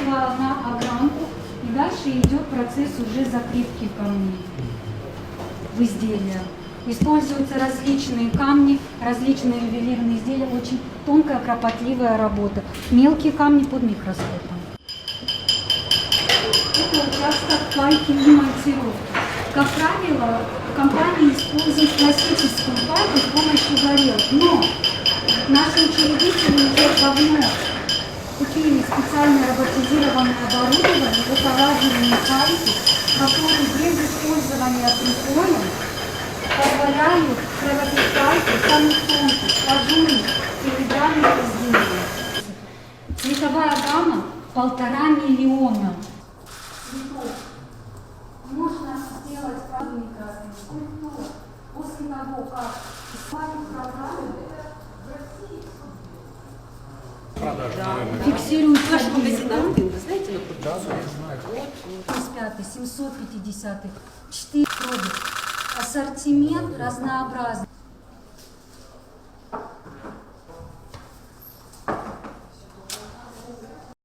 пошла на огранку, и дальше идет процесс уже закрепки камней в изделия. Используются различные камни, различные ювелирные изделия, очень тонкая, кропотливая работа. Мелкие камни под микроскопом. Это участок пайки и монтировки. Как правило, компания использует классическую пайку с помощью горелок, но наши учредители уже давно купили специально роботизированное оборудование, это лазерные пайки, которые без использования прикола позволяют проводить пайки самых тонких, ажурных, филигранных изделий. Цветовая гамма 1,5 миллиона цветов. Можно сделать микросную скульптуру после того, как свою программу фиксируют ваш магазин, вы знаете, да, знаю. 750, 4 продукт. Ассортимент разнообразный.